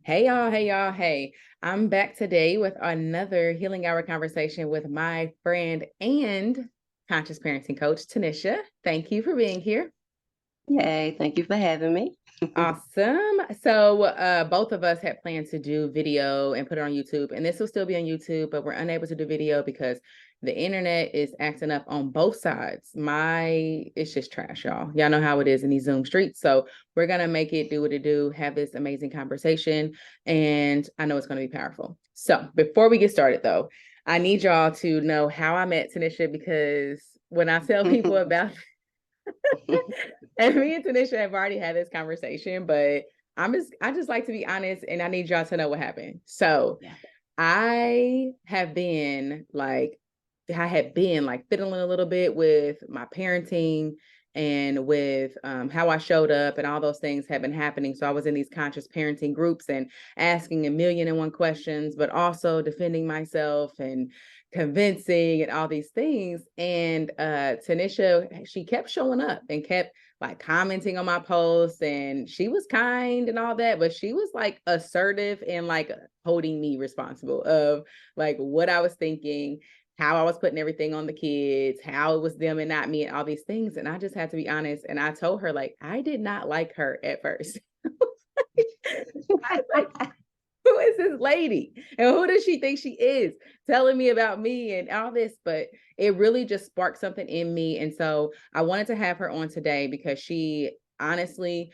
Hey y'all, hey y'all, hey. I'm back today with another Healing Hour conversation with my friend and conscious parenting coach, Tanisha. Thank you for being here. Yay, thank you for having me. Awesome. So both of us had planned to do video and put it on YouTube, and this will still be on YouTube, but we're unable to do video because the internet is acting up on both sides. It's just trash, y'all. Y'all know how it is in these Zoom streets. So we're gonna make it do what it do, have this amazing conversation, and I know it's gonna be powerful. So before we get started though, I need y'all to know how I met Tanisha because when I tell people about and me and Tanisha have already had this conversation, but I just like to be honest and I need y'all to know what happened. So Yeah. I have been like I had been like fiddling a little bit with my parenting and with how I showed up and all those things have been happening. So I was in these conscious parenting groups and asking a million and one questions, but also defending myself and convincing and all these things. And Tanisha, she kept showing up and kept like commenting on my posts, and she was kind and all that, but she was like assertive and like holding me responsible of like what I was thinking, how I was putting everything on the kids, how it was them and not me, and all these things. And I just had to be honest. And I told her, like, I did not like her at first. I was like, who is this lady? And who does she think she is? Telling me about me and all this. But it really just sparked something in me. And so I wanted to have her on today because she honestly,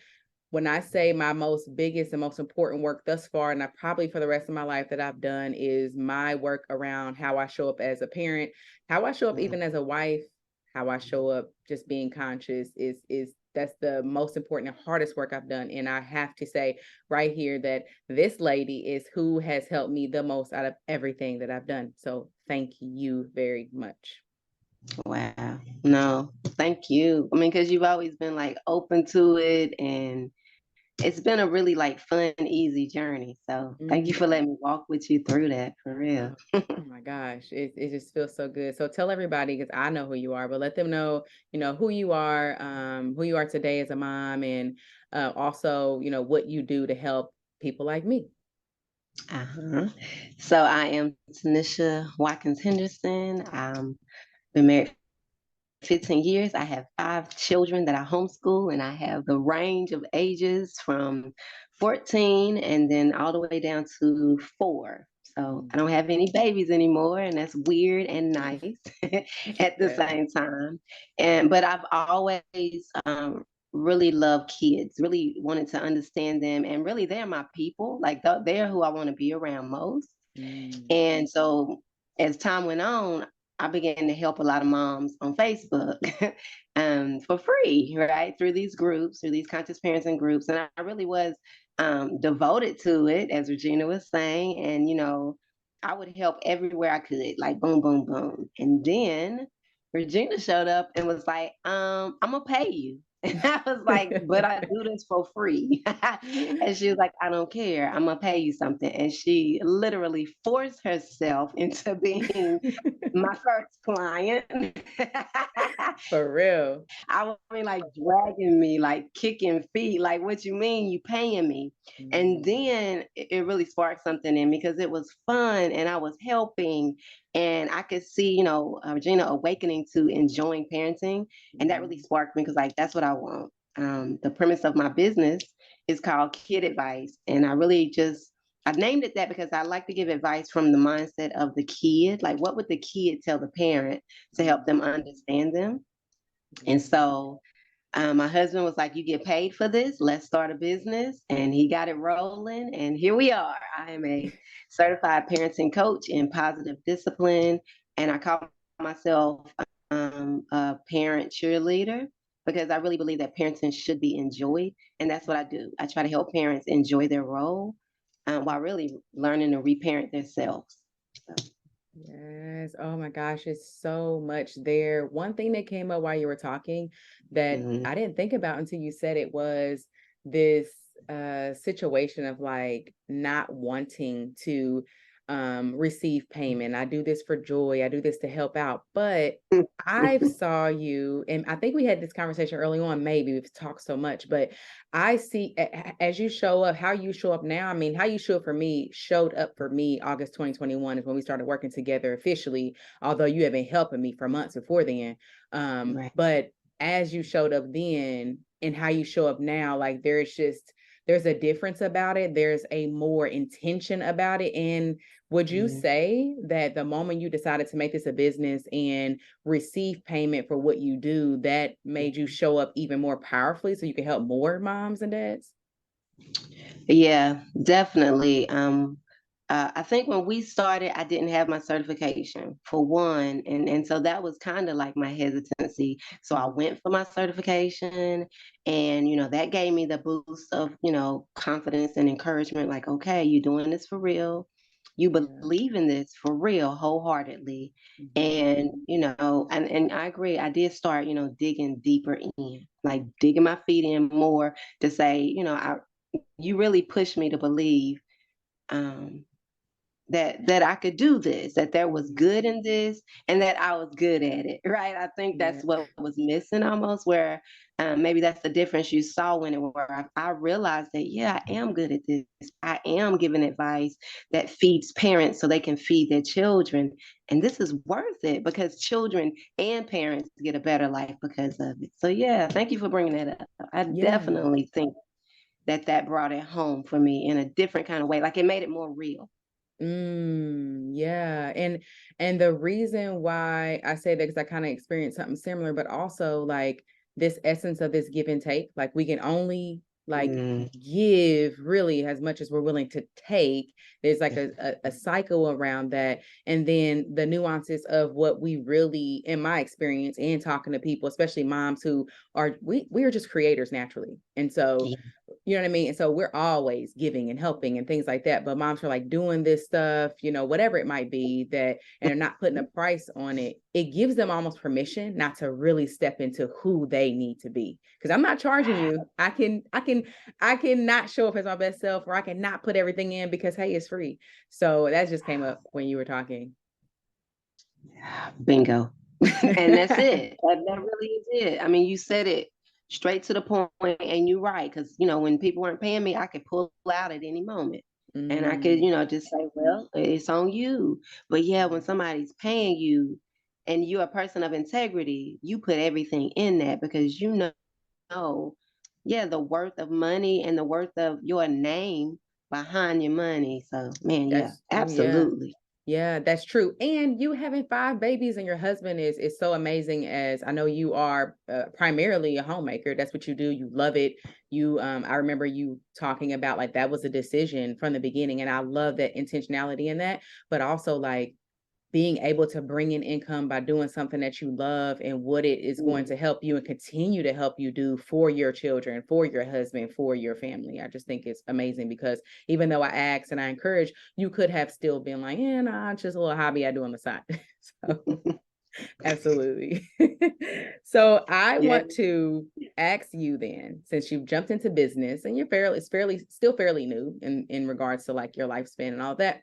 when I say my most biggest and most important work thus far, and I probably for the rest of my life that I've done, is my work around how I show up as a parent, how I show up Mm. even as a wife, how I show up just being conscious is that's the most important and hardest work I've done. And I have to say right here that this lady is who has helped me the most out of everything that I've done. So thank you very much. Wow. No, thank you. I mean, because you've always been like open to it, and it's been a really like fun, easy journey. So thank you for Mhm. letting me walk with you through that for real. Oh my gosh, it just feels so good. So tell everybody, because I know who you are, but let them know, who you are today as a mom, and also, what you do to help people like me. Uh-huh. So I am Tanisha Watkins Henderson. Been married 15 years. I have five children that I homeschool, and I have the range of ages from 14 and then all the way down to 4. So I don't have any babies anymore, and that's weird and nice at the Yes. same time. But I've always really loved kids, really wanted to understand them, and really they're my people. Like they're who I want to be around most. Mm. And so as time went on, I began to help a lot of moms on Facebook for free, right? Through these groups, through these conscious parenting groups. And I really was devoted to it, as Regina was saying. And, I would help everywhere I could, like boom, boom, boom. And then Regina showed up and was like, I'm going to pay you. And I was like, but I do this for free. And she was like, I don't care. I'm going to pay you something. And she literally forced herself into being my first client. For real. I mean, like dragging me, like kicking feet, like, what you mean you paying me? And Mhm. then it really sparked something in me because it was fun and I was helping. And I could see, Regina awakening to enjoying parenting. And that really Mhm. sparked me because, like, that's what I want. The premise of my business is called Kid Advice. And I named it that because I like to give advice from the mindset of the kid. Like, what would the kid tell the parent to help them understand them? And Mhm. so my husband was like, "You get paid for this. Let's start a business." And he got it rolling. And here we are. I am a certified parenting coach in positive discipline. And I call myself a parent cheerleader because I really believe that parenting should be enjoyed. And that's what I do. I try to help parents enjoy their role while really learning to reparent themselves. So, Yes. Oh my gosh, it's so much there. One thing that came up while you were talking that mhm. I didn't think about until you said it was this situation of like not wanting to receive payment. I do this for joy. I do this to help out. But I've saw you, and I think we had this conversation early on, maybe we've talked so much, but I see as you show up, how you show up now. I mean, how you show up for me showed up for me August 2021 is when we started working together officially, although you have been helping me for months before then. Right. But as you showed up then and how you show up now, like there's a difference about it. There's a more intention about it. And would you say that the moment you decided to make this a business and receive payment for what you do, that made you show up even more powerfully so you can help more moms and dads? Yeah, definitely. I think when we started, I didn't have my certification for one, and so that was kind of like my hesitancy. So I Mhm. went for my certification, and that gave me the boost of confidence and encouragement. Like, okay, you're doing this for real. You Yeah. believe in this for real, wholeheartedly, Mhm. and I agree. I did start digging deeper in, like digging my feet in more to say, you really pushed me to believe um, that I could do this, that there was Mhm. good in this, and that I was good at it. Right? I think Yeah. that's what was missing almost. Where maybe that's the difference you saw when it where I realized that yeah, I am good at this. I am giving advice that feeds parents so they can feed their children, and this is worth it because children and parents get a better life because of it. So yeah, thank you for bringing that up. I Yeah. definitely think that brought it home for me in a different kind of way. Like it made it more real. Yeah. And the reason why I say that, because I kind of experienced something similar, but also like this essence of this give and take, like we can only like Mm, give really as much as we're willing to take. There's like a cycle around that. And then the nuances of what we really, in my experience and talking to people, especially moms who are we are just creators naturally. And so yeah. you know what I mean? And so we're always giving and helping and things like that. But moms are like doing this stuff, whatever it might be, that and are not putting a price on it. It gives them almost permission not to really step into who they need to be. Because I'm not charging you. I can not show up as my best self, or I can not put everything in because hey, it's free. So that just came up when you were talking. Bingo. And that's it. That really is it. I mean, you said it straight to the point, and you're right. Because when people weren't paying me, I could pull out at any moment, and I could, Mm, just say, "Well, it's on you." But yeah, when somebody's paying you, and you're a person of integrity, you put everything in that because yeah, the worth of money and the worth of your name behind your money. So, man, yeah, yeah. absolutely. Yeah, that's true. And you having five babies and your husband is so amazing. As I know you are primarily a homemaker. That's what you do. You love it. I remember you talking about like that was a decision from the beginning, and I love that intentionality in that. But also like being able to bring in income by doing something that you love and what it is going Mm. to help you and continue to help you do for your children, for your husband, for your family. I just think it's amazing because even though I ask and I encourage, you could have still been like, yeah, nah, it's just a little hobby I do on the side. So absolutely. So I Yeah. want to ask you then, since you've jumped into business and it's still fairly new in regards to like your lifespan and all that.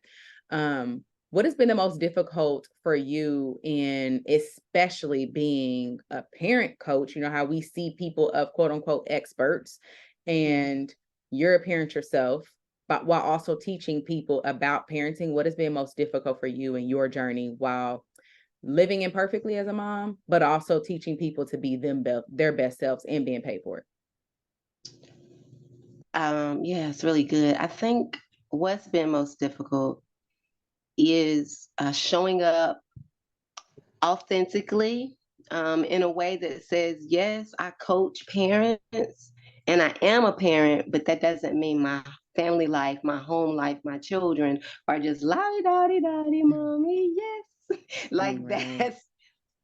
What has been the most difficult for you in especially being a parent coach? You know how we see people of quote unquote experts, and you're a parent yourself, but while also teaching people about parenting. What has been most difficult for you in your journey while living imperfectly as a mom, but also teaching people to be their best selves and being paid for it? Yeah, it's really good. I think what's been most difficult is showing up authentically in a way that says, yes, I coach parents and I am a parent, but that doesn't mean my family life, my home life, my children are just la da di da di mommy, yes. Like Right. that's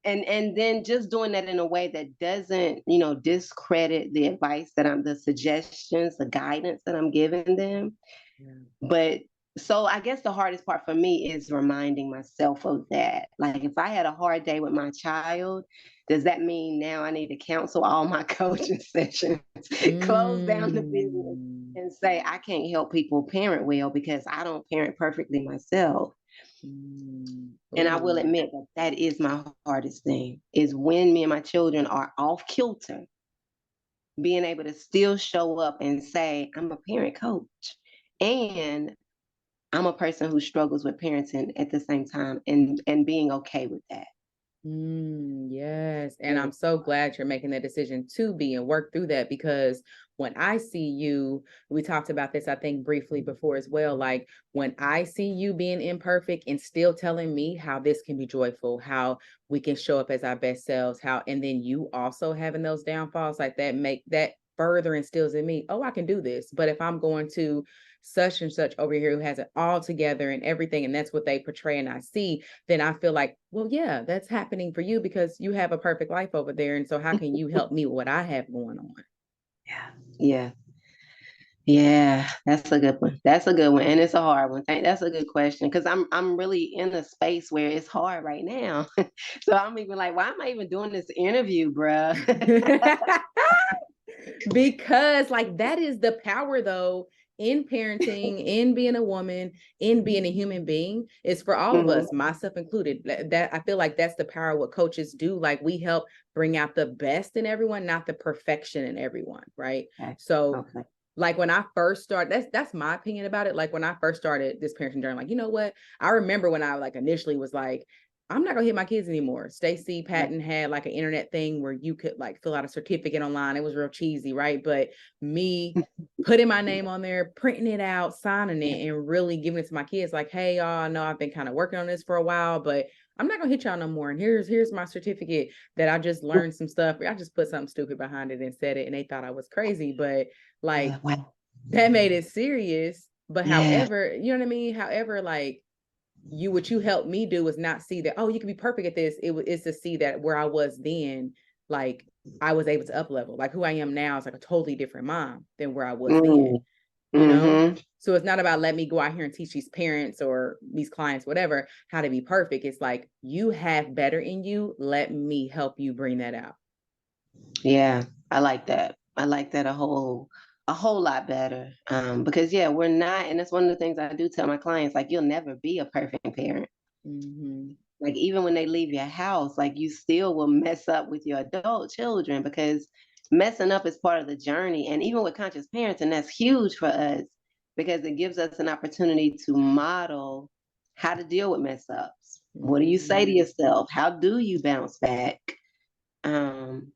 and then just doing that in a way that doesn't discredit the advice that I'm the suggestions, the guidance that I'm giving them. Yeah. But so I guess the hardest part for me is reminding myself of that. Like if I had a hard day with my child, does that mean now I need to cancel all my coaching sessions, close down the business, Mm. and say I can't help people parent well because I don't parent perfectly myself. And I will Ooh. admit that that is my hardest thing, is when me and my children are off kilter, being able to still show up and say, I'm a parent coach. And I'm a person who struggles with parenting at the same time, and being okay with that. Yes. And Yeah. I'm so glad you're making that decision to be and work through that, because when I see you, we talked about this, I think, briefly before as well. Like when I see you being imperfect and still telling me how this can be joyful, how we can show up as our best selves, how, and then you also having those downfalls, like that make that further instills in me, oh, I can do this. But if I'm going to such and such over here who has it all together and everything, and that's what they portray and I see, then I feel like, well, yeah, that's happening for you because you have a perfect life over there. And so how can you help me with what I have going on? Yeah. Yeah. Yeah, that's a good one. That's a good one, and it's a hard one. That's a good question because I'm really in a space where it's hard right now. So I'm even like, why am I even doing this interview, bruh? Because like that is the power though in parenting, in being a woman, in being a human being, is for all of Mhm. us, myself included. That I feel like that's the power of what coaches do. Like we help bring out the best in everyone, not the perfection in everyone, right? Okay. So Okay. like when I first started, that's my opinion about it. Like when I first started this parenting journey, like, you know what? I remember when I like initially was like, I'm not gonna hit my kids anymore. Stacy Yeah. Patton had like an internet thing where you could like fill out a certificate online. It was real cheesy, right? But me putting my name on there, printing it out, signing Yeah. it, and really giving it to my kids, like, hey, y'all, I know I've been kind of working on this for a while, but I'm not gonna hit y'all no more. And here's my certificate that I just learned some stuff. I just put something stupid behind it and said it, and they thought I was crazy. But like Wow. that made it serious. But Yeah. however, you know what I mean? However, like what you helped me do was not see that, oh, you can be perfect at this. It's to see that where I was then, like I was able to up level. Like who I am now is like a totally different mom than where I was then, Mm. you know? Mm-hmm. So it's not about let me go out here and teach these parents or these clients, whatever, how to be perfect. It's like you have better in you. Let me help you bring that out. Yeah, I like that. I like that a whole lot better. Because yeah, we're not, and that's one of the things I do tell my clients, like you'll never be a perfect parent. Mm-hmm. Like even when they leave your house, like you still will mess up with your adult children because messing up is part of the journey. And even with conscious parenting, that's huge for us because it gives us an opportunity to model how to deal with mess ups. What do you say to Mm-hmm. yourself? How do you bounce back? Um,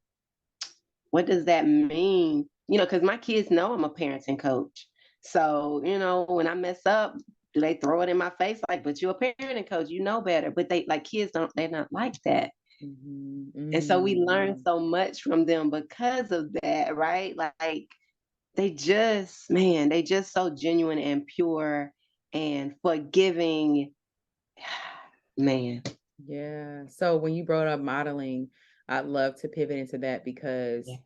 what does that mean? Because my kids know I'm a parenting coach. So, when I mess up, do they throw it in my face? Like, but you're a parenting coach, you know better. But they like kids they're not like that. Mm-hmm. And so we learn Mm-hmm. so much from them because of that, right? Like they just so genuine and pure and forgiving. Man. Yeah. So when you brought up modeling, I'd love to pivot into that because Yeah.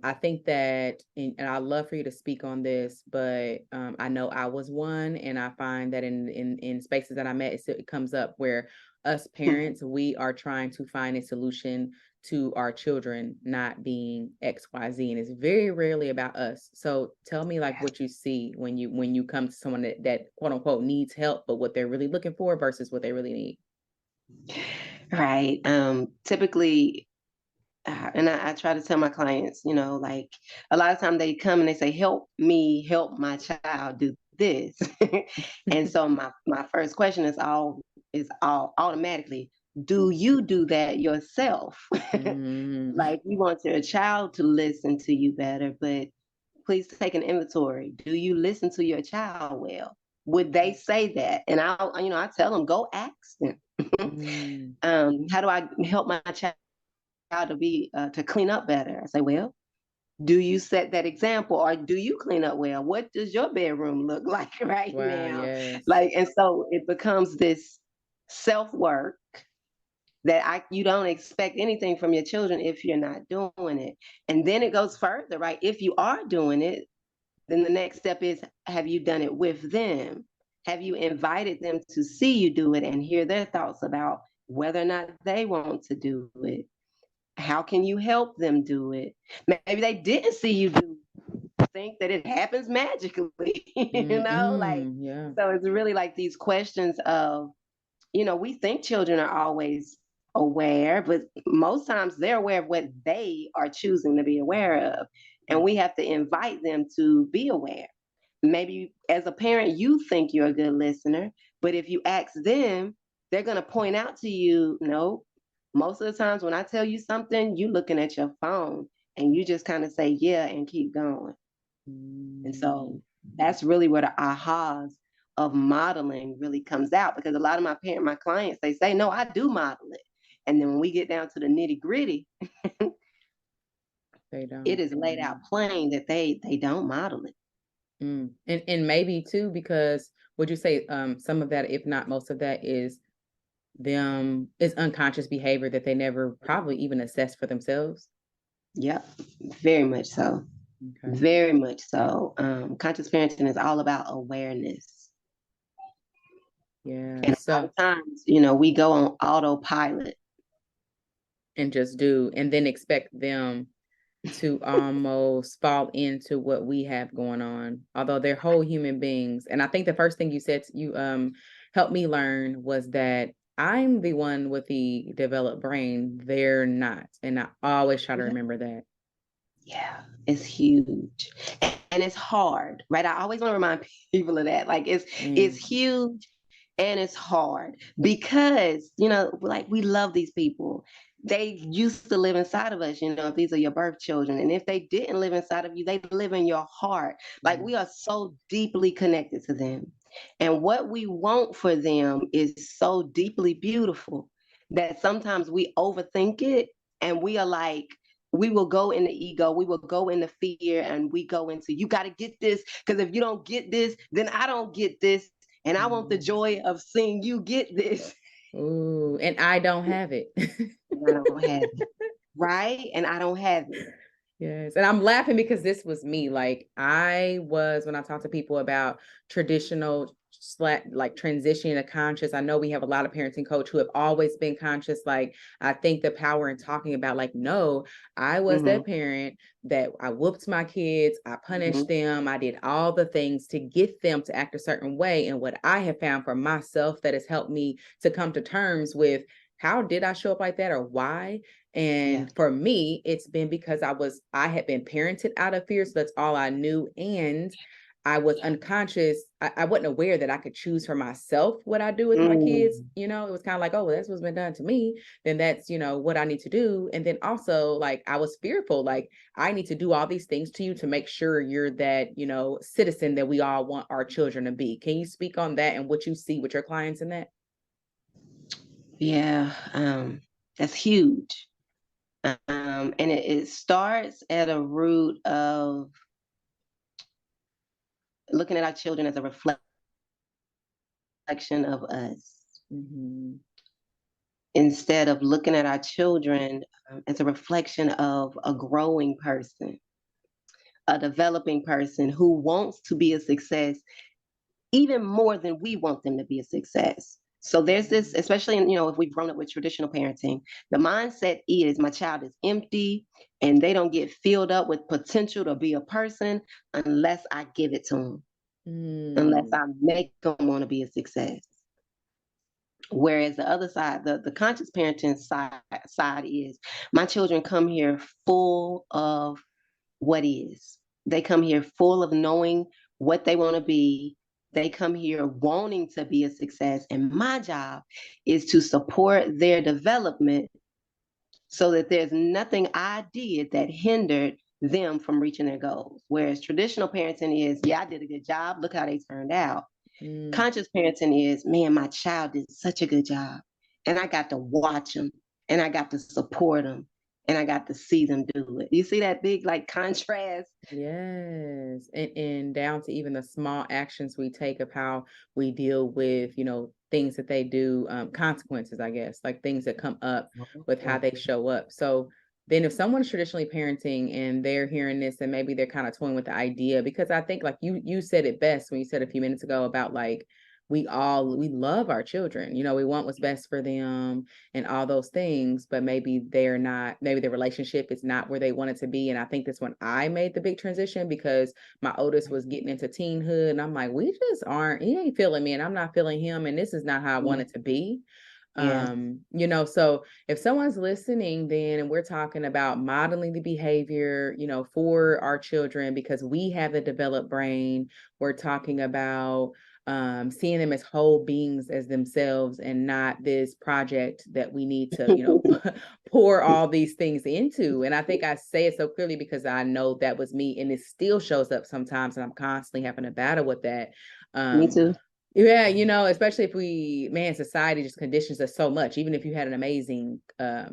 I think that, and I'd love for you to speak on this, but I know I was one, and I find that in spaces that I met, it comes up where us parents, we are trying to find a solution to our children not being X, Y, Z, and it's very rarely about us. So tell me like what you see when you come to someone that quote unquote needs help, but what they're really looking for versus what they really need. Right. Typically, and I try to tell my clients, like a lot of time they come and they say, "Help me help my child do this," and so my first question is all automatically, do you do that yourself? Mhm. Like you want your child to listen to you better, but please take an inventory. Do you listen to your child well? Would they say that? And I tell them, go ask them. Mm. How do I help my child to clean up better? I say, well, do you set that example or do you clean up well? What does your bedroom look like right Wow, now? yes. Like, and so it becomes this self work that you don't expect anything from your children if you're not doing it. And then it goes further, right? If you are doing it, then the next step is, have you done it with them? Have you invited them to see you do it and hear their thoughts about whether or not they want to do it? How can you help them do it? Maybe they didn't see you do think that it happens magically, like, Yeah. so it's really like these questions of, we think children are always aware, but most times they're aware of what they are choosing to be aware of. And we have to invite them to be aware. Maybe as a parent, you think you're a good listener, but if you ask them, they're going to point out to you, no, most of the times when I tell you something, you looking at your phone and you just kind of say, yeah, and keep going. And so that's really where the ahas of modeling really comes out, because a lot of my clients, they say, no, I do model it. And then when we get down to the nitty gritty, They don't. it is laid out plain that they don't model it. And maybe too, because would you say some of that, if not most of that, is unconscious behavior that they never probably even assessed for themselves? Yep, very much so. Okay. Very much so. Conscious parenting is all about awareness. Yeah. And a lot of times, we go on autopilot and just do, and then expect them to almost fall into what we have going on, although they're whole human beings. And I think the first thing you said, you helped me learn, was that I'm the one with the developed brain, they're not. And I always try to remember that. Yeah, it's huge. And it's hard, right? I always want to remind people of that. Like it's huge and it's hard, because, like, we love these people. They used to live inside of us, if these are your birth children. And if they didn't live inside of you, they live in your heart. Like, we are so deeply connected to them. And what we want for them is so deeply beautiful that sometimes we overthink it, and we are like, we will go in the ego, we will go in the fear, and we go into, you got to get this, because if you don't get this, then I don't get this. And I want the joy of seeing you get this. Ooh, and I don't have it. And I don't have it. Right? And I don't have it. Yes. And I'm laughing because this was me. Like, I was, when I talk to people about traditional like transitioning to conscious, I know we have a lot of parenting coach who have always been conscious. Like, I think the power in talking about, like, no, I was that parent that I whooped my kids, I punished them, I did all the things to get them to act a certain way. And what I have found for myself that has helped me to come to terms with, how did I show up like that, or why? And for me, it's been because I had been parented out of fear. So that's all I knew. And I was unconscious. I wasn't aware that I could choose for myself what I do with my kids. It was kind of like, oh, well, that's what's been done to me. Then that's, what I need to do. And then also, like, I was fearful, like, I need to do all these things to you to make sure you're that, citizen that we all want our children to be. Can you speak on that and what you see with your clients in that? Yeah, that's huge. And it starts at a root of looking at our children as a reflection of us, instead of looking at our children as a reflection of a growing person, a developing person who wants to be a success even more than we want them to be a success. So there's this, especially if we've grown up with traditional parenting, the mindset is, my child is empty and they don't get filled up with potential to be a person unless I give it to them, unless I make them want to be a success. Whereas the other side, the conscious parenting side is, my children come here full of what is. They come here full of knowing what they want to be. They come here wanting to be a success. And my job is to support their development so that there's nothing I did that hindered them from reaching their goals. Whereas traditional parenting is, yeah, I did a good job, look how they turned out. Conscious parenting is, man, my child did such a good job. And I got to watch them, and I got to support them, and I got to see them do it. You see that big, like, contrast? Yes. And down to even the small actions we take of how we deal with, things that they do, consequences, I guess, like things that come up with how they show up. So then if someone's traditionally parenting and they're hearing this, and maybe they're kind of toying with the idea, because I think, like you said it best when you said a few minutes ago about, like, we love our children, we want what's best for them and all those things, but maybe maybe the relationship is not where they want it to be. And I think that's when I made the big transition, because my oldest was getting into teenhood and I'm like, we just aren't, he ain't feeling me and I'm not feeling him, and this is not how I want Yeah. it to be. Yeah. So if someone's listening then, and we're talking about modeling the behavior, for our children, because we have the developed brain, we're talking about seeing them as whole beings, as themselves, and not this project that we need to, pour all these things into. And I think I say it so clearly because I know that was me, and it still shows up sometimes, and I'm constantly having to battle with that. Me Um, too. yeah, especially if society just conditions us so much, even if you had an amazing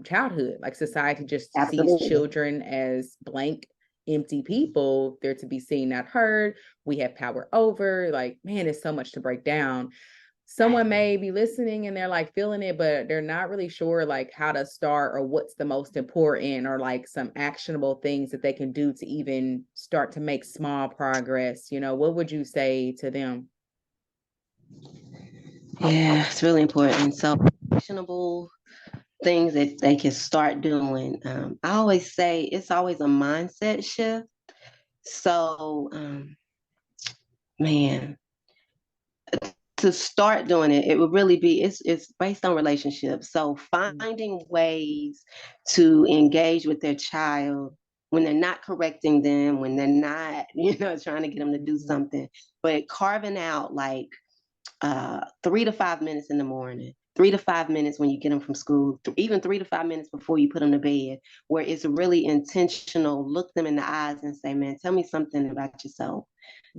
childhood, like society just sees Absolutely. children as blank, empty people. They're to be seen, not heard. We have power over, like, man, it's so much to break down. Someone may be listening and they're like feeling it, but they're not really sure like how to start or what's the most important, or like some actionable things that they can do to even start to make small progress. What would you say to them? Yeah, it's really important. So, actionable things that they can start doing. I always say it's always a mindset shift. So, man, to start doing it, it would really be it's based on relationships. So, finding ways to engage with their child when they're not correcting them, when they're not, trying to get them to do Mhm. something, but carving out like 3 to 5 minutes in the morning, 3 to 5 minutes when you get them from school, even 3 to 5 minutes before you put them to bed, where it's really intentional. Look them in the eyes and say, man, tell me something about yourself.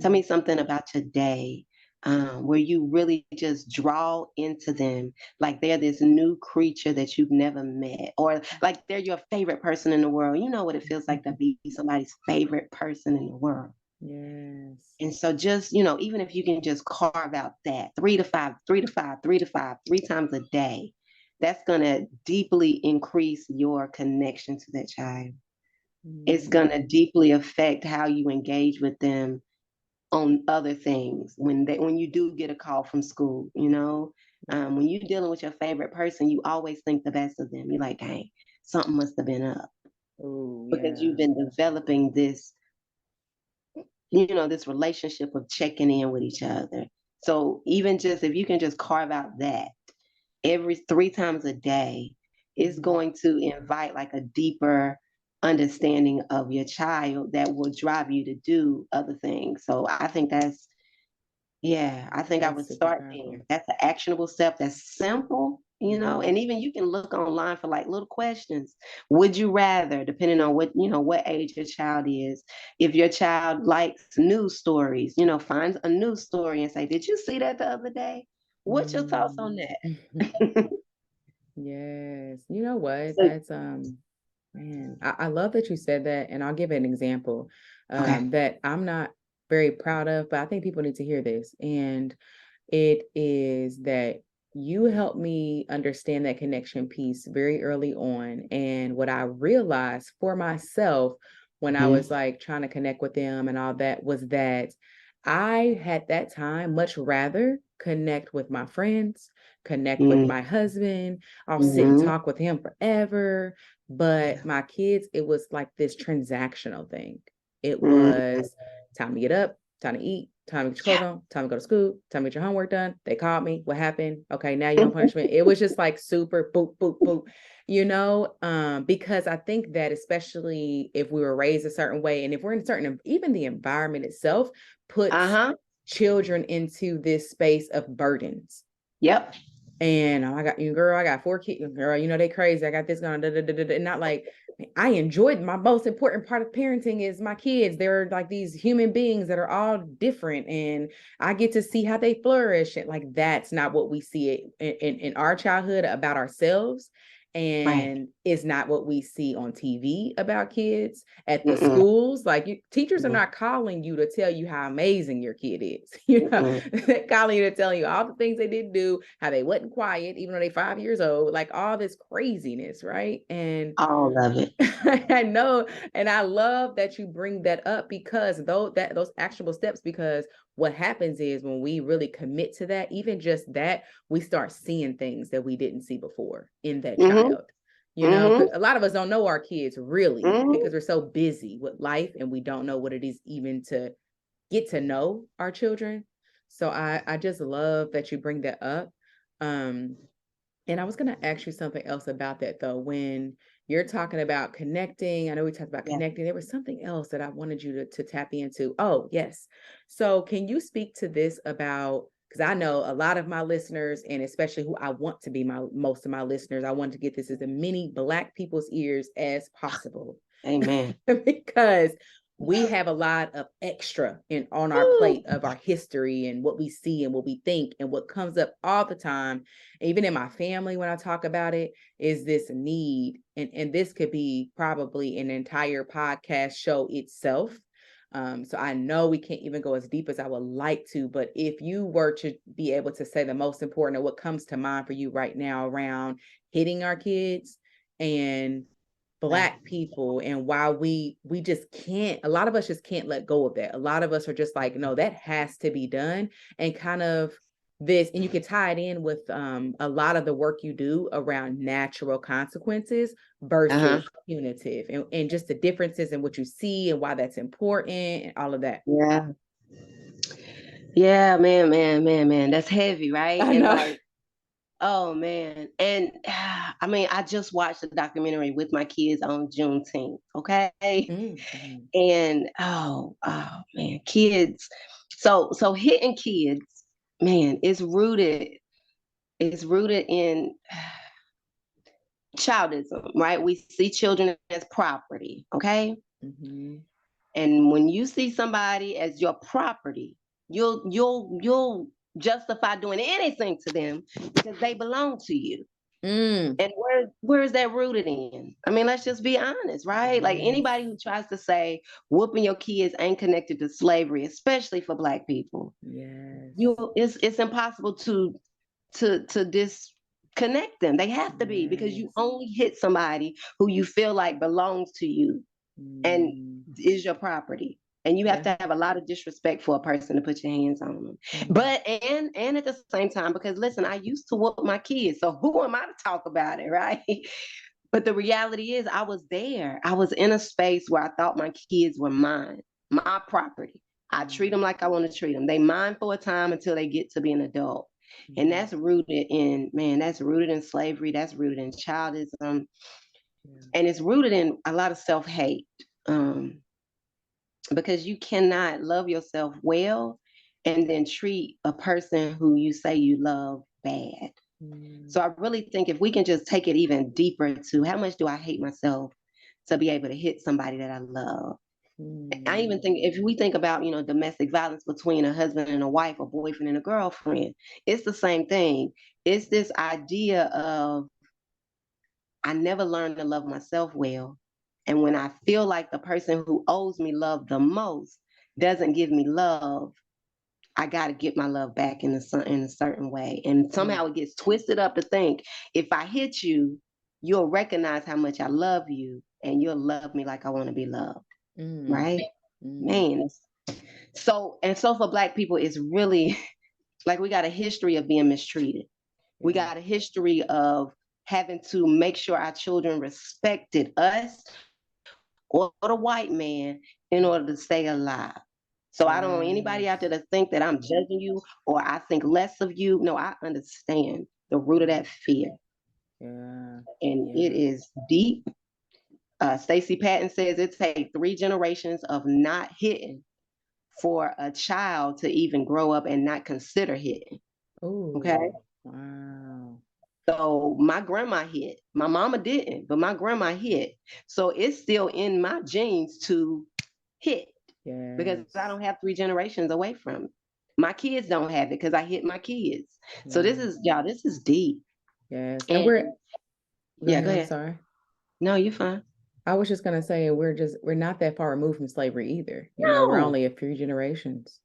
Tell me Mhm. something about your day. Where you really just draw into them like they're this new creature that you've never met, or like they're your favorite person in the world. You know what it feels like to be somebody's favorite person in the world. Yes. And so just, even if you can just carve out that 3 to 5, 3 to 5, 3 to 5, 3 times a day, that's going to deeply increase your connection to that child. It's going to Mhm. deeply affect how you engage with them on other things when you do get a call from school, Right. when you're dealing with your favorite person, you always think the best of them. You're like, hey, something must have been up Oh, because you've yeah. been developing this relationship of checking in with each other. So even just if you can just carve out that every 3 times a day, is Mhm. going to invite like a deeper understanding of your child that will drive you to do other things. So I think yeah, I think I That's would super start powerful. there. That's an actionable step. That's simple, Mhm. and even you can look online for like little questions. Would you rather, depending on what age your child is, if your child likes news stories, finds a news story and say, did you see that the other day? What's your thoughts on Mm. that? Yes. You know what? So, That's man, I love that you said that, and I'll give an example okay. that I'm not very proud of, but I think people need to hear this. And it is that you helped me understand that connection piece very early on. And what I realized for myself when I was Mm-hmm. like trying to connect with them and all that was that I had that time much rather connect with my friends, connect with my husband. I'll sit and Mm-hmm. talk with him forever. But my kids, it was like this transactional thing. It Mm-hmm. was time to get up, time to eat, time to get your clothes Yeah. on, time to go to school, time to get your homework done. They called me. What happened? Okay, now you're on punishment. It was just like super boop, boop, boop, because I think that especially if we were raised a certain way, and if we're in a certain, even the environment itself puts Uh-huh. children into this space of burdens. Yep. And I got you, girl. I got 4 kids, girl. They crazy. I got this going. Da, da, da, da, da. And not like I enjoyed my most important part of parenting is my kids. They're like these human beings that are all different, and I get to see how they flourish. And like that's not what we see it in our childhood about ourselves. Right. And is not what we see on TV about kids at the Mm-mm. schools. Like teachers are Mm-mm. not calling you to tell you how amazing your kid is. They're calling you to tell you all the things they didn't do, how they wasn't quiet, even though they're 5 years old, like all this craziness, right? And All of it. I know, and I love that you bring that up because those actionable steps, because what happens is when we really commit to that, even just that, we start seeing things that we didn't see before in that Mm-hmm. child. Mm-hmm. A lot of us don't know our kids really Mm-hmm. because we're so busy with life and we don't know what it is even to get to know our children. So I just love that you bring that up. Um, and I was going to ask you something else about that, though. When you're talking about connecting, I know we talked about Yeah. connecting. There was something else that I wanted you to tap into. Oh, yes. So, can you speak to this about? Because I know a lot of my listeners, and especially who I want to be most of my listeners, I want to get this as many Black people's ears as possible. Amen. Because we have a lot of extra on our Woo. plate of our history and what we see and what we think and what comes up all the time, even in my family when I talk about it, is this need. And this could be probably an entire podcast show itself. So I know we can't even go as deep as I would like to, but if you were to be able to say the most important or what comes to mind for you right now around hitting our kids and Black people and why we just can't, a lot of us just can't let go of that. A lot of us are just like, no, that has to be done. And kind of this, and you can tie it in with a lot of the work you do around natural consequences versus punitive, and just the differences in what you see and why that's important and all of that. Yeah. Yeah, man. That's heavy, right? I And know. like, oh man. And I mean, I just watched a documentary with my kids on Juneteenth. Okay. Mm-hmm. And oh man, kids. So hitting kids, man, it's rooted in childism, right? We see children as property, okay? Mm-hmm. And when you see somebody as your property, you'll justify doing anything to them because they belong to you. Mm. And where is that rooted in? I mean, let's just be honest, right? Like Yes. anybody who tries to say whooping your kids ain't connected to slavery, especially for Black people, Yes. it's impossible to disconnect them. They have to be because you Yes. only hit somebody who you feel like belongs to you and Mm. is your property. And you have Yeah. to have a lot of disrespect for a person to put your hands on them. Mm. But and at the same time, because listen, I used to whoop my kids, so who am I to talk about it, right? But the reality is, I was there. I was in a space where I thought my kids were mine, my property. I treat them like I want to treat them. They mine for a time until they get to be an adult. And Mm. that's rooted in, man, that's rooted in slavery. That's rooted in childism. Yeah. And it's rooted in a lot of self hate. Um, because you cannot love yourself well and then treat a person who you say you love bad. Mm. So I really think if we can just take it even deeper to how much do I hate myself to be able to hit somebody that I love. I even Mm. think if we think about, domestic violence between a husband and a wife, a boyfriend and a girlfriend, it's the same thing. It's this idea of I never learned to love myself well. And when I feel like the person who owes me love the most doesn't give me love, I got to get my love back in a certain way. And Mm. somehow it gets twisted up to think if I hit you, you'll recognize how much I love you and you'll love me like I want to be loved. Mm. Right? Mm. Man. So for Black people, it's really like we got a history of being mistreated. We Yeah. got a history of having to make sure our children respected us or the white man in order to stay alive. So I don't want anybody out there Yes. to think that I'm judging you or I think less of you. No, I understand the root of that fear. Yeah. And it Yeah. is deep. Stacey Patton says it takes 3 generations of not hitting for a child to even grow up and not consider hitting. Okay. Oh. Wow. So my grandma hit. My mama didn't, but my grandma hit. So it's still in my genes to hit because I Yes. don't have 3 generations away from it. My kids don't have it because I hit my kids. So Yeah. this is deep. Yes. And And we're, go yeah, ahead. go I'm ahead. sorry. No, you're fine. I was just gonna say we're not that far removed from slavery either. We're No. only a few generations.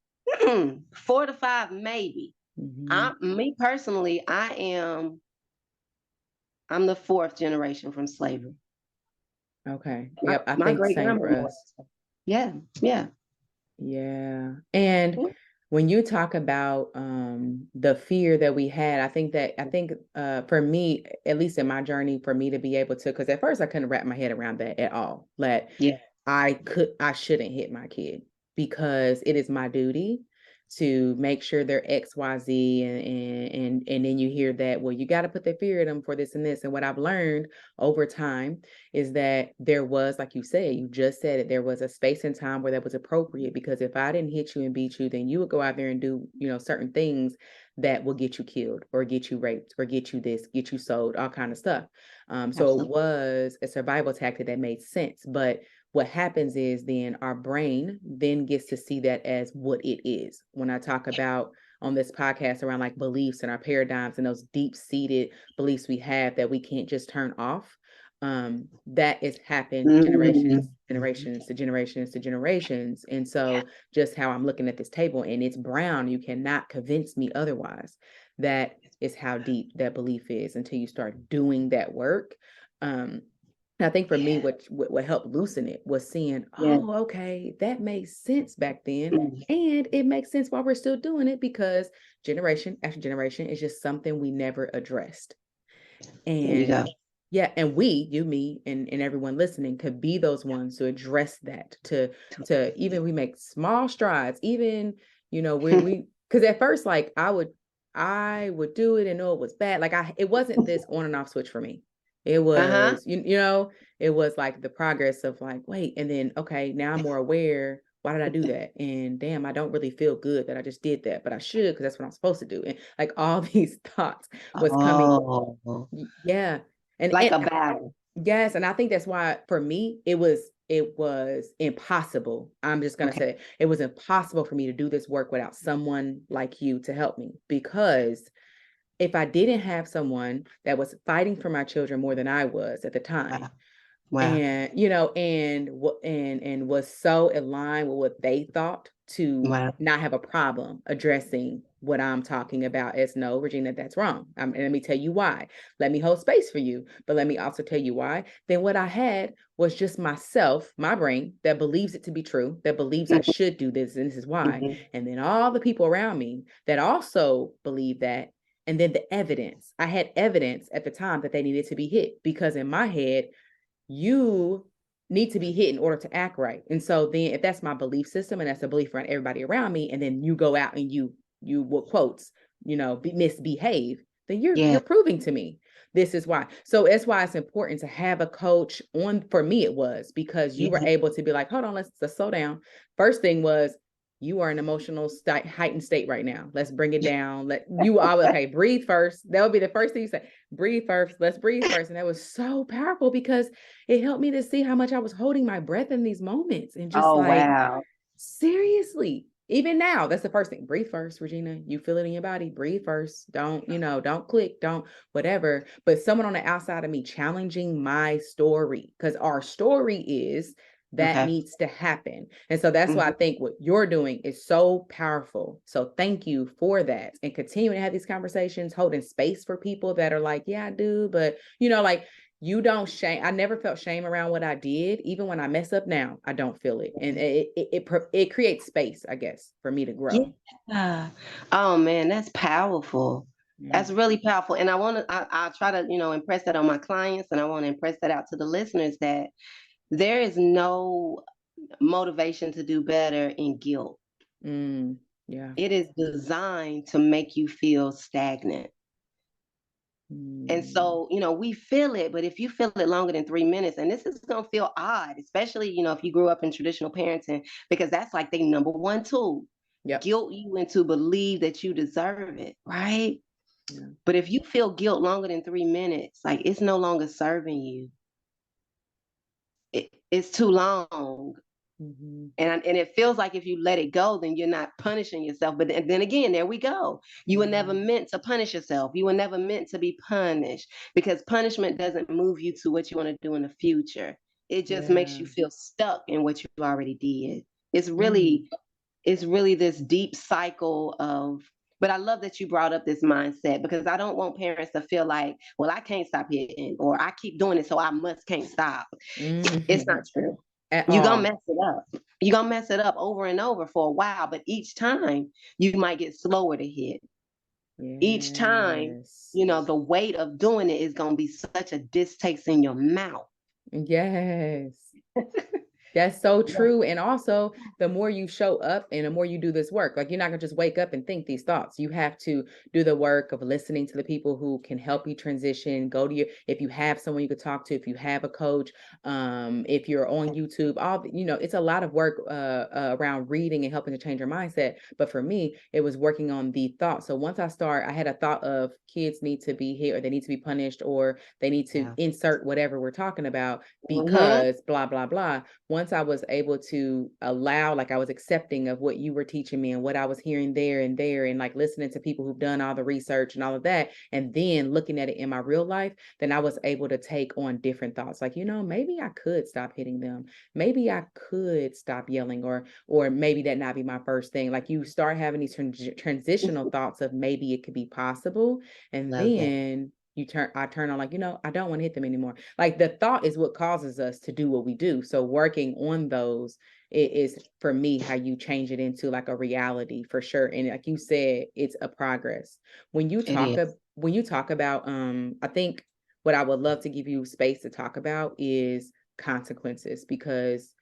4 to 5, maybe. Hmm. Me personally, I'm the fourth generation from slavery. Okay. My, Yep. I my think great same for grandmama us. was. Yeah, yeah. Yeah. And when you talk about the fear that we had, I think for me, at least in my journey, for me to be able to, because at first I couldn't wrap my head around that at all. That Yeah. I shouldn't hit my kid because it is my duty to make sure they're XYZ, and then you hear that, well, you got to put the fear in them for this and this. And what I've learned over time is that there was, like you said, you just said it, there was a space and time where that was appropriate, because if I didn't hit you and beat you, then you would go out there and do, certain things that will get you killed or get you raped or get you this, get you sold, all kind of stuff. So it Absolutely. was a survival tactic that made sense. But what happens is then our brain then gets to see that as what it is. When I talk about on this podcast around like beliefs and our paradigms and those deep seated beliefs we have that we can't just turn off, that has happened Mhm. generations. And so just how I'm looking at this table and it's brown, you cannot convince me otherwise. That is how deep that belief is until you start doing that work. I think for me, Yeah. what helped loosen it was seeing, Yeah. oh, okay, that makes sense back then. Mm. And it makes sense while we're still doing it, because generation after generation is just something we never addressed. There you go. And yeah, and you, me, and everyone listening could be those ones to address that, to even we make small strides, even, we because at first, like I would do it and know it was bad. Like it wasn't this on and off switch for me. It Uh-huh. was, it was like the progress of like, wait, and then okay, now I'm more aware. Why did I do that? And damn, I don't really feel good that I just did that, but I should, because that's what I'm supposed to do. And like all these thoughts was coming. Oh, Yeah. And like a battle. yes, and I think that's why for me it was impossible. I'm just going to Okay. say it was impossible for me to do this work without someone like you to help me, because if I didn't have someone that was fighting for my children more than I was at the time, Wow. Wow. and and was so aligned with what they thought, to Wow. not have a problem addressing what I'm talking about as, no, Regina, that's wrong. And let me tell you why. Let me hold space for you, but let me also tell you why. Then what I had was just myself, my brain that believes it to be true, that believes I should do this, and this is why. Mhm. And then all the people around me that also believe that. And then the evidence. I had evidence at the time that they needed to be hit, because in my head, you need to be hit in order to act right. And so then if that's my belief system and that's a belief around everybody around me, and then you go out and you what quotes, misbehave, then you're Yeah. proving to me this is why. So that's why it's important to have a coach on. For me, it was because you were Yeah. able to be like, hold on, let's slow down. First thing was, you are in emotional heightened state right now. Let's bring it down. Let you all okay, breathe first. That would be the first thing you say. Breathe first. Let's breathe first. And that was so powerful, because it helped me to see how much I was holding my breath in these moments, and just Oh, like, wow. seriously, even now, that's the first thing. Breathe first, Regina. You feel it in your body. Breathe first. Don't click, don't whatever. But someone on the outside of me challenging my story, because our story is that Okay. needs to happen. And so that's why I Mhm. think what you're doing is so powerful. So thank you for that, and continuing to have these conversations, holding space for people that are like, yeah, I do, but like, you don't shame. I never felt shame around what I did. Even when I mess up now, I don't feel it. And it creates space, I guess, for me to grow. Yeah. Oh man, that's powerful. Yeah. That's really powerful. And I try to, impress that on my clients, and I want to impress that out to the listeners, that there is no motivation to do better in guilt. Yeah. It is designed to make you feel stagnant. And Mm, so, we feel it, but if you feel it longer than 3 minutes, and this is going to feel odd, especially, if you grew up in traditional parenting, because that's like the number one tool, yep. guilt you into believe that you deserve it, right? Yeah. But if you feel guilt longer than 3 minutes, like it's no longer serving you. It's too long. Mhm. And it feels like if you let it go, then you're not punishing yourself. But then again, there we go. You were never Yeah. meant to punish yourself. You were never meant to be punished, because punishment doesn't move you to what you want to do in the future. It just makes Yeah. you feel stuck in what you already did. It's Mm. really, it's really this deep cycle of, but I love that you brought up this mindset, because I don't want parents to feel like, well, I can't stop hitting, or I keep doing it, so I must can't stop. It's not Mhm. true. At You're gonna all. mess it up. You're gonna mess it up over and over for a while, but each time you might get slower to hit. Each time, Yes. the weight of doing it is gonna be such a distaste in your mouth. Yes. That's so true. And also, the more you show up and the more you do this work, like you're not gonna just wake up and think these thoughts. You have to do the work of listening to the people who can help you transition. Go to your, if you have someone you could talk to, if you have a coach, if you're on YouTube, it's a lot of work around reading and helping to change your mindset. But for me, it was working on the thought. So once I had a thought of kids need to be here, or they need to be punished, or they need to Yeah. insert whatever we're talking about Mm-hmm. because blah blah blah. Once I was able to allow, like I was accepting of what you were teaching me and what I was hearing there, and like listening to people who've done all the research and all of that, and then looking at it in my real life, then I was able to take on different thoughts. Like, maybe I could stop hitting them. Maybe I could stop yelling, or maybe that not be my first thing. Like you start having these transitional thoughts of maybe it could be possible. And Love that. then I turn on, like, I don't want to hit them anymore. Like the thought is what causes us to do what we do. So working on those is for me how you change it into like a reality for sure. And like you said, it's a progress. When you It talk is. when you talk about I think what I would love to give you space to talk about is consequences, because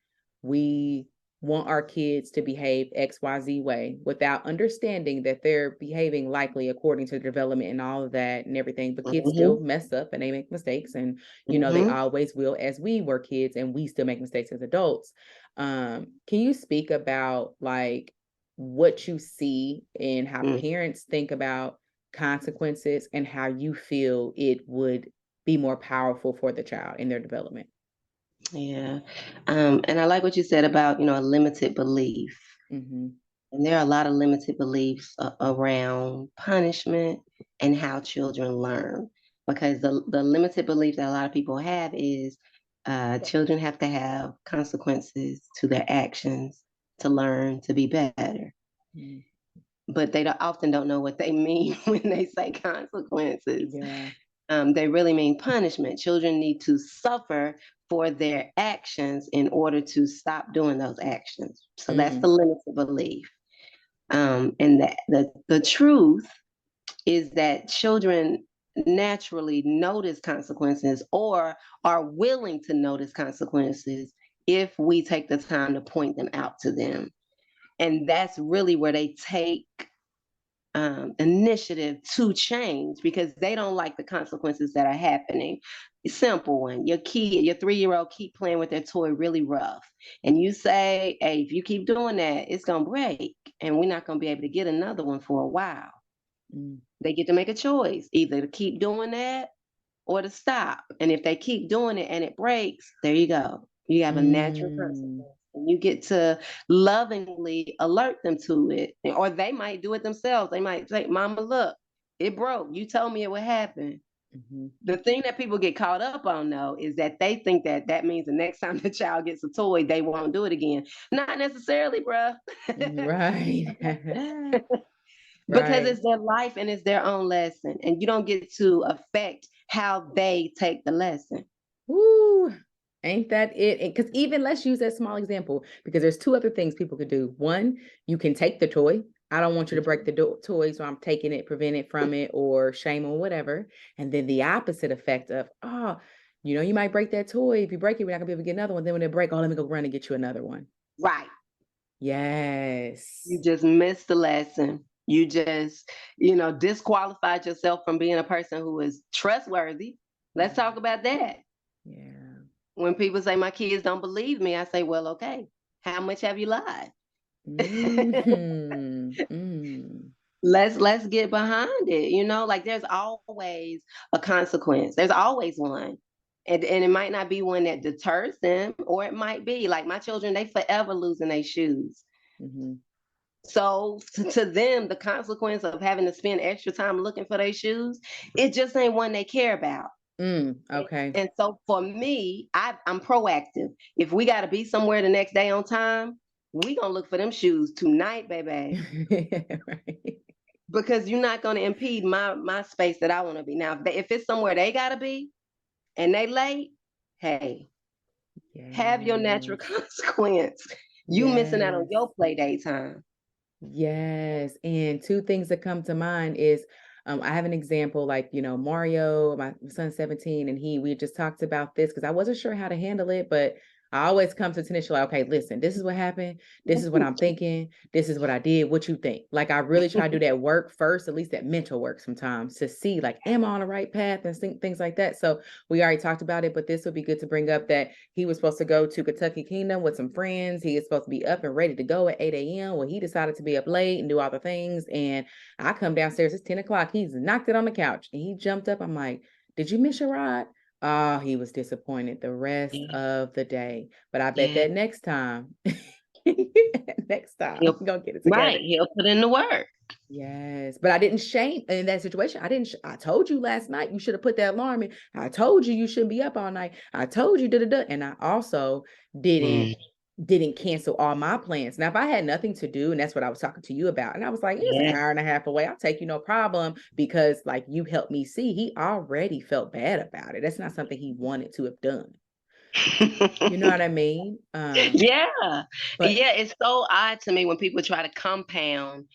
we want our kids to behave XYZ way without understanding that they're behaving likely according to development and all of that and everything. But kids Mm-hmm. still mess up and they make mistakes. And, they Mm-hmm. always will, as we were kids, and we still make mistakes as adults. Can you speak about like what you see and how Mm. parents think about consequences and how you feel it would be more powerful for the child in their development? Yeah. And I like what you said about, a limited belief. Mm-hmm. And there are a lot of limited beliefs around punishment and how children learn. Because the limited belief that a lot of people have is children have to have consequences to their actions to learn to be better. Mm. But they often don't know what they mean when they say consequences. Yeah. They really mean punishment. Children need to suffer for their actions in order to stop doing those actions. So that's the Mm. limited belief. And the truth is that children naturally notice consequences, or are willing to notice consequences, if we take the time to point them out to them. And that's really where they take initiative to change, because they don't like the consequences that are happening. Simple one: your 3-year-old keep playing with their toy really rough, and you say, hey, if you keep doing that, it's gonna break, and we're not gonna be able to get another one for a while. Mm. They get to make a choice, either to keep doing that or to stop. And if they keep doing it and it breaks, there you go. You have a natural Mm. consequence. And you get to lovingly alert them to it. Or they might do it themselves. They might say, Mama, look, it broke. You told me it would happen. Mhm. The thing that people get caught up on, though, is that they think that that means the next time the child gets a toy, they won't do it again. Not necessarily, bruh. Right. Because Right. it's their life and it's their own lesson. And you don't get to affect how they take the lesson. Woo. Ain't that it? Because even let's use that small example, because there's two other things people could do. One, you can take the toy. I don't want you to break the toy, so I'm taking it, prevent it from it, or shame or whatever. And then the opposite effect of, oh, you might break that toy. If you break it, we're not gonna be able to get another one. Then when it break, oh, let me go run and get you another one. Right. You Yes. just missed the lesson. You just, disqualified yourself from being a person who is trustworthy. Let's talk about that. Yeah. When people say my kids don't believe me, I say, well, okay, how much have you lied? Mm-hmm. Mm. Let's get behind it. Like there's always a consequence. There's always one. And it might not be one that deters them, or it might be like my children, they forever losing their shoes. Mm-hmm. So to them, the consequence of having to spend extra time looking for their shoes, it just ain't one they care about. Okay. And so for me, I'm proactive. If we got to be somewhere the next day on time, we gonna look for them shoes tonight, baby, Right. because you're not gonna impede my space that I want to be. Now, if it's somewhere they gotta be and they late, hey, have your natural Yes. consequence. You missing out on Yes. your play day time. Yes. And two things that come to mind is I have an example like, Mario, my son's 17, and we just talked about this because I wasn't sure how to handle it, but I always come to Tanisha like, okay, listen, this is what happened. This is what I'm thinking. This is what I did. What you think? Like, I really try to do that work first, at least that mental work sometimes to see like, am I on the right path and things like that. So we already talked about it, but this would be good to bring up that he was supposed to go to Kentucky Kingdom with some friends. He is supposed to be up and ready to go at 8 a.m. Well, he decided to be up late and do all the things. And I come downstairs, it's 10 o'clock. He's knocked it on the couch and he jumped up. I'm like, did you miss your ride? Oh, he was disappointed the rest Yeah, of the day. But I bet yeah. that next time, next time, He'll, we're gonna get it right. together. He'll put in the work. Yes, but I didn't shame in that situation. I didn't. I told you last night you should have put that alarm in. I told you shouldn't be up all night. I told you da. And I also didn't Mm, didn't cancel all my plans. Now, if I had nothing to do, and that's what I was talking to you about, and I was like, it's an yeah. hour and a half away. I'll take you no problem because like you helped me see. He already felt bad about it. That's not something he wanted to have done. You know what I mean? Yeah. But Yeah. It's so odd to me when people try to compound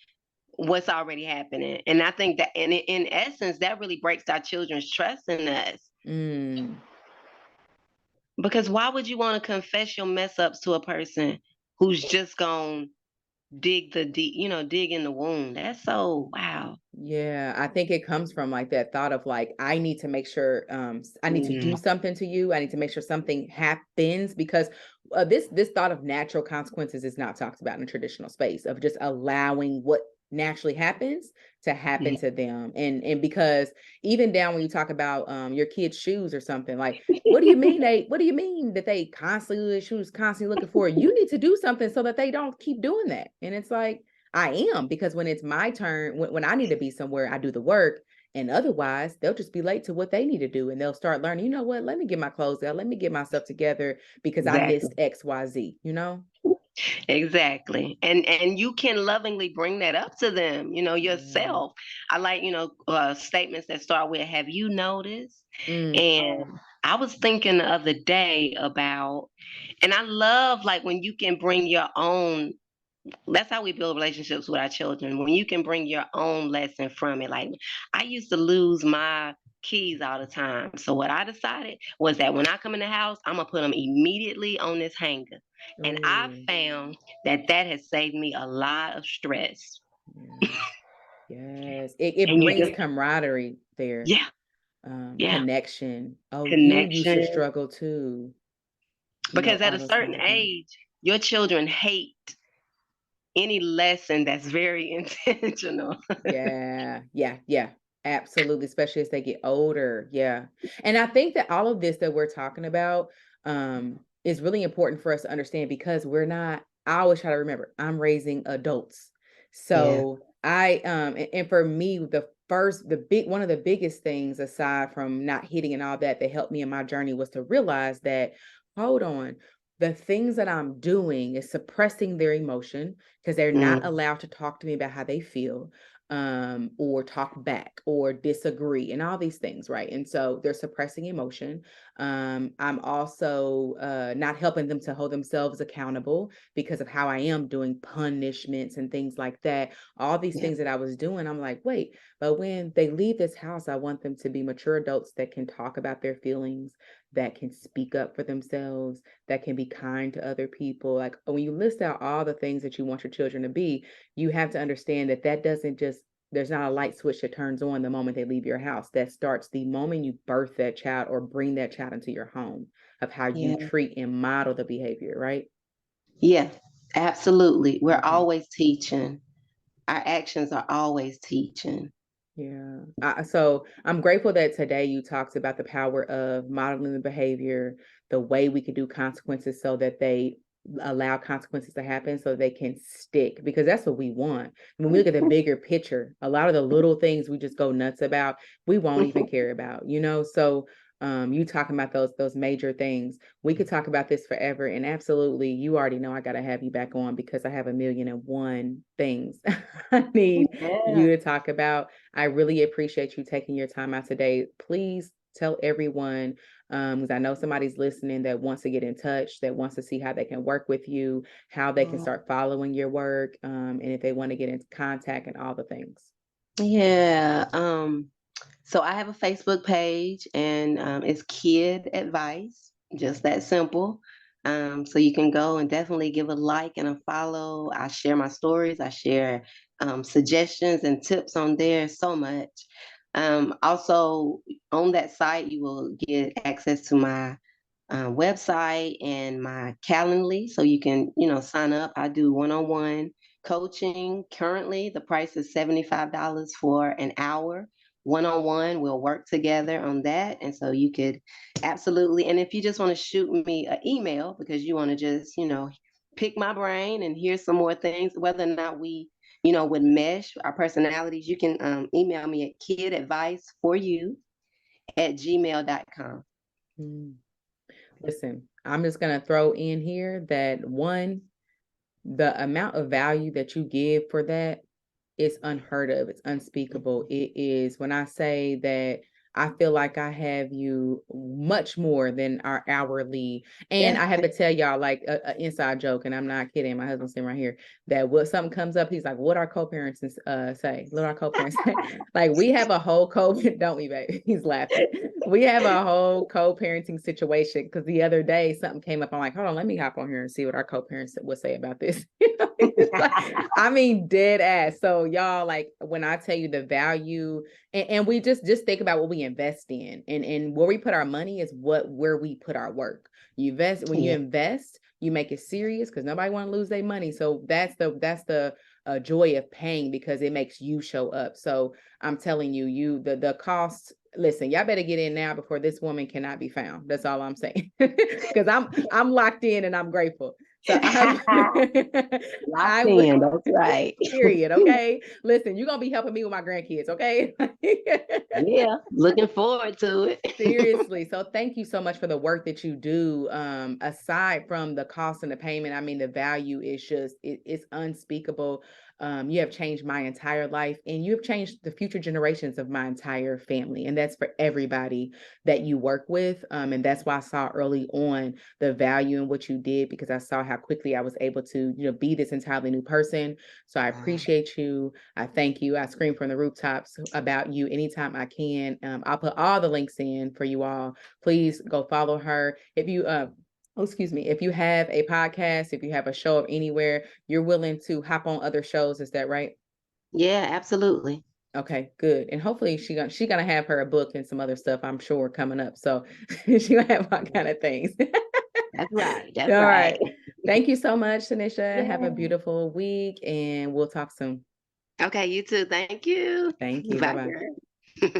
what's already happening. And I think that in essence, that really breaks our children's trust in us. mm, Because why would you want to confess your mess ups to a person who's just going to dig in the wound? That's so wow. yeah, I think it comes from like that thought of like I need to make sure I need to Mm, do something to you. I need to make sure something happens because this thought of natural consequences is not talked about in a traditional space of just allowing what naturally happens to happen yeah. to them. And because even down when you talk about your kids' shoes or something, like what do you mean that they constantly shoes constantly looking for? You need to do something so that they don't keep doing that. And it's like I am because when it's my turn, when I need to be somewhere, I do the work. And otherwise, they'll just be late to what they need to do. And they'll start learning, you know what? Let me get my clothes out. Let me get my stuff together because I Exactly. missed XYZ, you know? Exactly. And you can lovingly bring that up to them, Yeah. yourself. I like, statements that start with, have you noticed? Mm, And I was thinking the other day about, and I love like when you can bring your own, that's how we build relationships with our children. When you can bring your own lesson from it. Like I used to lose my keys all the time. So what I decided was that when I come in the house, I'm gonna put them immediately on this hanger. And I oh, found that that has saved me a lot of stress. yeah. Yes. It And you brings just, camaraderie there, yeah, yeah, connection. Oh, you used to connection. struggle too, Because at all a those kinds certain of things. age, your children hate any lesson that's very intentional. Yeah, yeah, yeah, absolutely, especially as they get older. Yeah. And I think that all of this that we're talking about is really important for us to understand because I always try to remember I'm raising adults. Yeah, So and for me, one of the biggest things aside from not hitting and all that helped me in my journey was to realize that, hold on, the things that I'm doing is suppressing their emotion because they're not mm, allowed to talk to me about how they feel or talk back or disagree and all these things, right? And so they're suppressing emotion. I'm also not helping them to hold themselves accountable because of how I am doing punishments and things like that. All these yeah, things that I was doing, I'm like, wait, but when they leave this house, I want them to be mature adults that can talk about their feelings, that can speak up for themselves, that can be kind to other people. Like when you list out all the things that you want your children to be, you have to understand that that doesn't just there's not a light switch that turns on the moment they leave your house. That starts the moment you birth that child or bring that child into your home of how you yeah, treat and model the behavior, right? yeah, absolutely. We're Hmm. always teaching. Our actions are always teaching. Yeah. So I'm grateful that today you talked about the power of modeling the behavior, the way we could do consequences so that they allow consequences to happen so they can stick, because that's what we want. When we look at the bigger picture, a lot of the little things we just go nuts about, we won't even care about, you know? So you talking about those major things. We could talk about this forever. And absolutely, you already know I gotta have you back on because I have 1,000,001 things I need Yeah. you to talk about. I really appreciate you taking your time out today. Please tell everyone, because I know somebody's listening that wants to get in touch, that wants to see how they can work with you, how they can start following your work, and if they want to get into contact and all the things. Yeah. So I have a Facebook page, and it's Kid Advice, just that simple. So you can go and definitely give a like and a follow. I share my stories. I share suggestions and tips on there so much. Also, on that site, you will get access to my website and my Calendly, so you can sign up. I do one-on-one coaching. Currently, the price is $75 for an hour. One-on-one, we'll work together on that, and so you could absolutely. And if you just want to shoot me an email because you want to just pick my brain and hear some more things, whether or not we would mesh our personalities, you can email me at kidadviceforyou@gmail.com. Mm. Listen, I'm just going to throw in here that one, the amount of value that you give for that, it's unheard of. It's unspeakable. It is, when I say that I feel like I have you much more than our hourly. And I have to tell y'all, like, a inside joke, and I'm not kidding. My husband's sitting right here, that what something comes up, he's like, what our co-parents say? What our co-parents say? Like, we have a whole don't we, baby? He's laughing. We have a whole co-parenting situation because the other day something came up. I'm like, hold on, let me hop on here and see what our co-parents would say about this. Like, I mean, dead ass. So y'all, like, when I tell you the value, and we just think about what we invest in, and where we put our money is where we put our work. You invest, when you Yeah. invest, you make it serious because nobody want to lose their money. So that's the joy of paying, because it makes you show up. So I'm telling you, the cost. Listen, y'all better get in now before this woman cannot be found. That's all I'm saying. Because I'm locked in and I'm grateful. So Locked I would in, that's right. period. Okay. Listen, you're gonna be helping me with my grandkids, okay? Yeah, looking forward to it. Seriously. So thank you so much for the work that you do. Aside from the cost and the payment, I mean, the value is just, it's unspeakable. You have changed my entire life, and you have changed the future generations of my entire family. And that's for everybody that you work with. And that's why I saw early on the value in what you did, because I saw how quickly I was able to, be this entirely new person. So I appreciate you. I thank you. I scream from the rooftops about you anytime I can. I'll put all the links in for you all. Please go follow her. If you excuse me, if you have a podcast, if you have a show of anywhere, you're willing to hop on other shows, is that right? Yeah, absolutely. Okay, good. And hopefully she gonna have her a book and some other stuff, I'm sure, coming up. So she gonna have all kind of things. That's right. All That's right. right. Thank you so much, Tanisha. Have a Yeah. beautiful week, and we'll talk soon. Okay, you too. Thank you. Thank you. Bye, Bye-bye. girl.